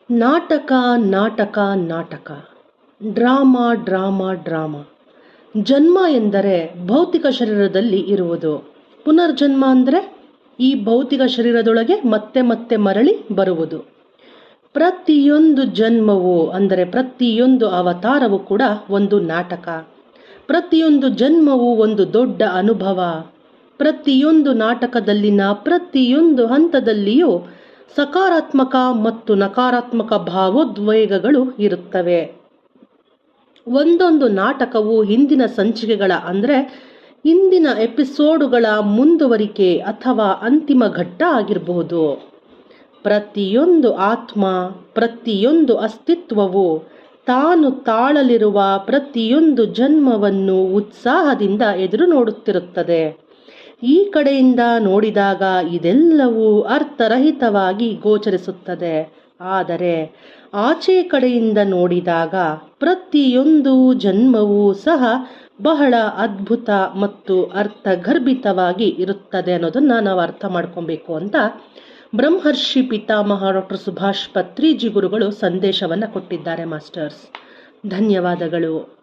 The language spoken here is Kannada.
ನಾಟಕ ನಾಟಕ ನಾಟಕ, ಡ್ರಾಮಾ ಡ್ರಾಮಾ ಡ್ರಾಮಾ. ಜನ್ಮ ಎಂದರೆ ಭೌತಿಕ ಶರೀರದಲ್ಲಿ ಇರುವುದು. ಪುನರ್ಜನ್ಮ ಅಂದರೆ ಈ ಭೌತಿಕ ಶರೀರದೊಳಗೆ ಮತ್ತೆ ಮತ್ತೆ ಮರಳಿ ಬರುವುದು. ಪ್ರತಿಯೊಂದು ಜನ್ಮವು ಅಂದರೆ ಪ್ರತಿಯೊಂದು ಅವತಾರವು ಕೂಡ ಒಂದು ನಾಟಕ. ಪ್ರತಿಯೊಂದು ಜನ್ಮವು ಒಂದು ದೊಡ್ಡ ಅನುಭವ. ಪ್ರತಿಯೊಂದು ನಾಟಕದಲ್ಲಿನ ಪ್ರತಿಯೊಂದು ಹಂತದಲ್ಲಿಯೂ ಸಕಾರಾತ್ಮಕ ಮತ್ತು ನಕಾರಾತ್ಮಕ ಭಾವೋದ್ವೇಗಗಳು ಇರುತ್ತವೆ. ಒಂದೊಂದು ನಾಟಕವು ಹಿಂದಿನ ಸಂಚಿಕೆಗಳ ಅಂದರೆ ಹಿಂದಿನ ಎಪಿಸೋಡುಗಳ ಮುಂದುವರಿಕೆ ಅಥವಾ ಅಂತಿಮ ಘಟ್ಟ ಆಗಿರಬಹುದು. ಪ್ರತಿಯೊಂದು ಆತ್ಮ, ಪ್ರತಿಯೊಂದು ಅಸ್ತಿತ್ವವು ತಾನು ತಾಳಲಿರುವ ಪ್ರತಿಯೊಂದು ಜನ್ಮವನ್ನು ಉತ್ಸಾಹದಿಂದ ಎದುರು ನೋಡುತ್ತಿರುತ್ತದೆ. ಈ ಕಡೆಯಿಂದ ನೋಡಿದಾಗ ಇದೆಲ್ಲವೂ ಅರ್ಥರಹಿತವಾಗಿ ಗೋಚರಿಸುತ್ತದೆ. ಆದರೆ ಆಚೆ ಕಡೆಯಿಂದ ನೋಡಿದಾಗ ಪ್ರತಿಯೊಂದು ಜನ್ಮವೂ ಸಹ ಬಹಳ ಅದ್ಭುತ ಮತ್ತು ಅರ್ಥಗರ್ಭಿತವಾಗಿ ಇರುತ್ತದೆ ಅನ್ನೋದನ್ನು ನಾವು ಅರ್ಥ ಮಾಡ್ಕೊಬೇಕು ಅಂತ ಬ್ರಹ್ಮರ್ಷಿ ಪಿತಾಮಹ ಡಾಕ್ಟರ್ ಸುಭಾಷ್ ಪತ್ರಿಜಿ ಗುರುಗಳು ಸಂದೇಶವನ್ನು ಕೊಟ್ಟಿದ್ದಾರೆ ಮಾಸ್ಟರ್ಸ್. ಧನ್ಯವಾದಗಳು.